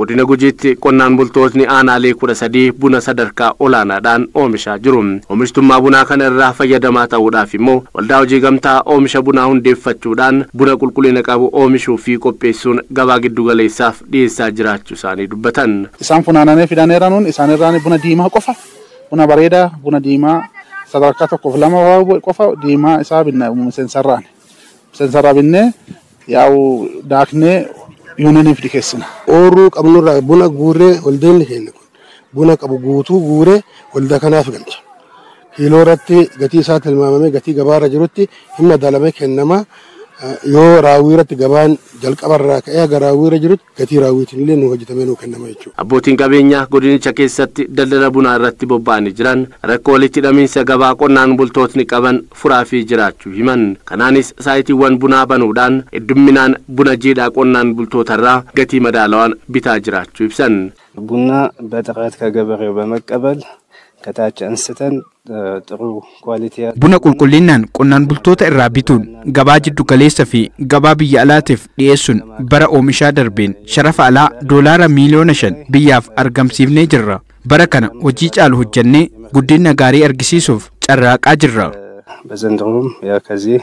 godina Gujiitti qonnaan bultootni aanaalee 13 buna sadarkaa olaanaadhaan oomishaa jiru. Oomishtummaa bunaa kana irraa fayyadamaa ta'uudhaaf immoo waldaa hojii gamtaa oomisha bunaa hundeeffachuudhaan buna qulqullina qabu oomishuu fi qopheessuun gabaa giddu galeessaaf dhiyeessaa jiraachuu isaanii dubbatan. Isaan funaananii fidaneeranuun isaan irraan buna diimaa qofa, buna bareedaa, buna diimaa sadarkaa tokkoof lama qofa diimaa isaa binna sensarraan. Sensarraa binnee yaa'u daaknee yuunaniif dikeessina. Oorruu qabnurraa buna guurree waldeenni keenya kun buna qabu guutuu guuree waldaa kanaaf galcha. Kiiloo irratti gatii isaa tilmaamamee gatii gabaarra jirutti hin madaalamee kennama. Yoo raawwii irratti gabaan jalqabarraa ka'ee aga raawwii irra jirutti gatii raawwiitiin illee nu hojjetamee nu kennama jechuudha. Abbootiin qabeenyaa godinicha keessatti daldala bunaa irratti bobba'anii jiran rakkoo walitti hidhamiinsa gabaa qonnaan bultootni qaban furaa fi jiraachuu himan. Kanaanis saayitiiwwan bunaa banuudhaan heddumminaan buna jiidhaa qonnaan bultootarraa gatii madaalawaan bitaa jiraachuu ibsan. ቡና በጥራት ከገበሬው በመቀበል ከታች አንስተን ጥሩ ኳሊቲ ቡና ቁልቁልናን ቆናን ቡልቶታ irraa bituun gabaa jiddu galeessa fi gabaa biyya alaatiif dhiyeessuun bara oomishaa darbeen sharafa alaa doolaara miliyoona 5 biyyaaf argamsiifnee jirra. Bara kana hojii caalu hojjannee guddina gaarii argisiisuuf carraaqaa jirra. በዘንድሮም ያ ከዚህ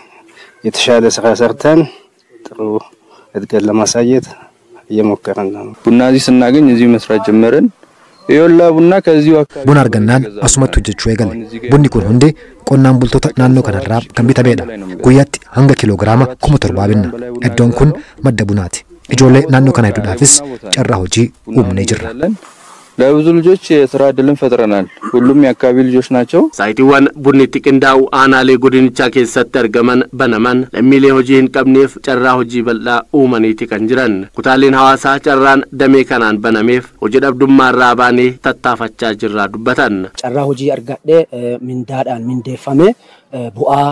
የተሻለ ስራ ሰርተን ጥሩ እድገት ለማሳየት እየሞከርን ነው። ቡና እዚህ ስናገኝ እዚህ መስራት ጀመርን። የወላ ቡና ከዚሁ አካባቢ ቡና argannaan asumatti hojjechuu eegale. Bunni kun hundi qonnaan bultoota naannoo kanarraa kan bitameedha. Guyyaatti hanga kiloogiraama 7,000 binna. Iddoon kun madda bunaati. Ijoollee naannoo kana hedduudhaafis carraa hojii uumnee jirra. ለብዙ ልጆች የሥራ ዕድልን ፈጥረናል። ሁሉም የአካባቢ ልጆች ናቸው። ሳይቲዋን ቡኒቲ ቅንዳው አናሌ ጉድንቻ keessatti argaman banaman lammiilee hojii hin qabneef carraa hojii bal'aa uumaniiti kan jiran. Kutaaleen hawaasaa carraan damee kanaan banameef hojii dhabdummaarraa baanee tattaafachaa jirraa dubbatan. Carraa hojii argadhee mindaadhaan mindeeffame bu'aa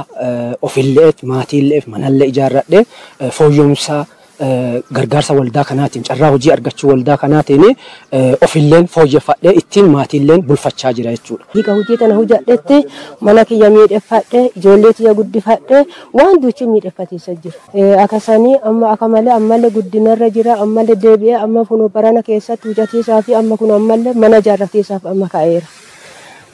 ofilleef maatiilleef manallee ijaarradhee fooyyomsaa gargaarsa waldaa kanaatiin carraa hojii argachuu waldaa kanaatiin ofilleen fooyyeffadhee ittiin maatiilleen bulfachaa jira jechuudha. Hiika hojii kana hojjadhetti mana kiyya miidheffadhee ijoollee kiyya guddifadhee waan duuchi miidheffateessa jira. Akkasanii amma akka malee ammallee guddinarra jira ammallee deebi'ee amma funoo barana keessatti hojjateessaa fi amma kun ammallee mana ijaarrateessaaf amma ka'eera.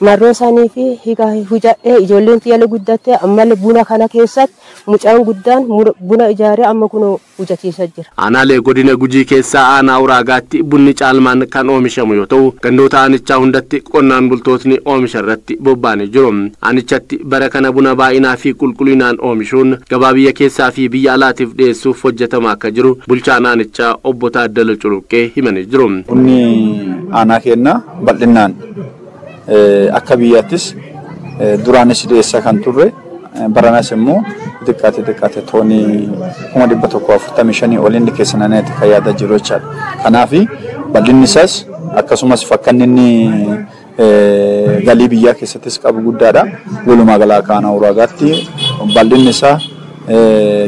Marroo isaanii fi hiika hojjadhee ijoolleen kiyya guddattee ammallee buna kana keessatti mucaan guddaan buna ijaaree amma kun hojjateessa jira. Aanaalee godina Gujii keessaa aanaa Uraagaatti bunni caalmaan kan oomishamu yoo ta'u gandoota aanichaa hundatti qonnaan bultootni oomisha irratti bobba'anii jiru. Aanichatti bara kana buna baay'inaa fi qulqullinaan oomishuun gabaa biyya keessaa fi biyya alaatiif dhiyeessuuf hojjetamaa akka jiru bulchaan aanichaa obbo Taaddala Culuqqee himanii jiru. Bunni aanaa keenya bal'inaan akka biyyaattis duraanis dhiyeessaa kan turre baranas immoo xiqqaate toonii 145 oliin keessananeeti kan yaada jiru jechaadha. Kanaaf bal'inni isaas akkasumas fakkanni inni galii biyyaa keessattis qabu guddaadha. Walumaa galaa aanaa Uraagaatti bal'inni isaa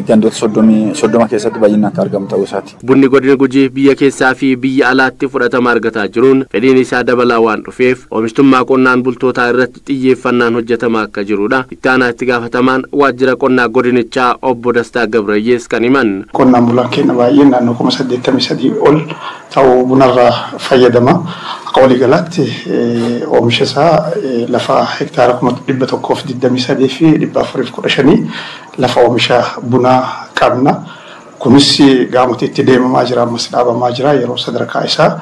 gandoota 30 keessatti baay'inaan kan argamu ta'uu isaati. Bunni godina Gujii biyya keessaa fi biyya alaatti fudhatama argataa jiruun fedhiin isaa dabalaa waan dhufeef oomishtummaa qonnaan bultootaa irratti xiyyeeffannaan hojjetamaa akka jirudha. Itti aanaa itti gaafatamaan waajjira qonnaa godinichaa obbo Dastaa Gabrayyees kan himan. Qonnaan bulaan keenya baay'een naannoo 83 ol ta'uu bunarraa fayyadama. Akka waliigalaatti oomisha isaa lafa hektaara 123 fi 415 lafa oomisha bunaa qabna. Kunis gaamotti itti deemamaa jira ammas dhaabamaa jira yeroo sadarkaa isaa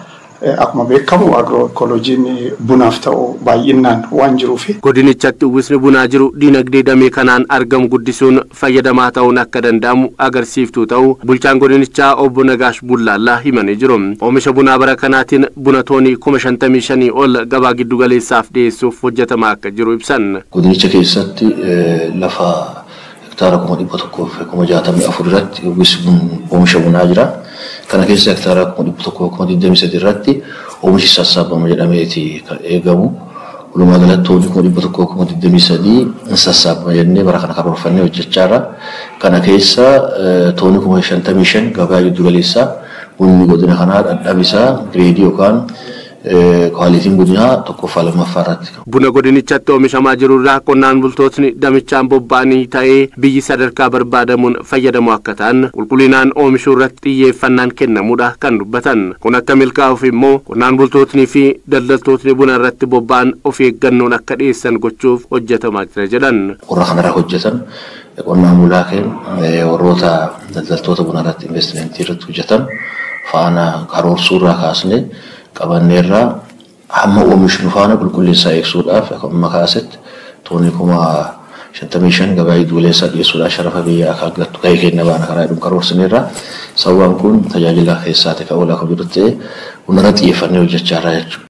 akkuma beekamu agroekolojiin bunaaf ta'u baay'inaan waan jiruuf godinichatti uwwisni bunaa jiru dinagdee damee kanaan argamu guddisuun fayyadamaa ta'uun akka danda'amu agarsiiftuu ta'u bulchaan godinichaa obbo Nagaash Bullaallaa himanii jiru. Oomisha bunaa bara kanaatiin buna toonii 55 ol gabaa giddu galeessaaf dhiyeessuuf hojjetamaa akka jiru ibsan. Godinicha keessatti lafa hektaara 164 irratti uwwisni oomisha bunaa jira. Kana keessa hektaara 123 irratti oomishi sassaabama jedhameeti kan eegamu. Walumaa galatti toonii 123 sassaabama jennee bara kana karoorfannee hojjechaa jirra. Kana keessa toonii 55 gabaa giddu galeessaa bunni godina kanaa dhadhabisaa gireedii yookaan kwalitiin bunaa tokkoffaa lammaffaarratti. Buna godinichatti oomishamaa jirurraa qonnaan bultootni damichaan bobba'anii ta'ee biyyi sadarkaa barbaadamuun fayyadamu akka ta'an qulqullinaan oomishuu irratti xiyyeeffannaan kennamuudha kan dubbatan. Kun akka milkaa'uuf immoo qonnaan bultootni fi daldaltootni buna irratti bobba'an of eeggannoon akka dhiyeessan gochuuf hojjetamaa jira jedhan. Warra kanarra hojjetan qonnaan bulaa warroota daldaltoota buna irratti investimentii irratti hojjetan faana karoorsuurraa kaasnee qabanneerraa hamma oomishnu faana qulqulleessaa eegsuudhaaf akkuma kaasetti tooni 55 gabaa idileessaa dhiyeessuudhaaf sharafa biyyaa akka argattu gahee keenya baana karaa hedduun karoorsineerra sababaan kun tajaajila keessaati kan oolaa kan jiru ta'ee hundarra xiyyeeffannee hojjechaa jirra jechuudha.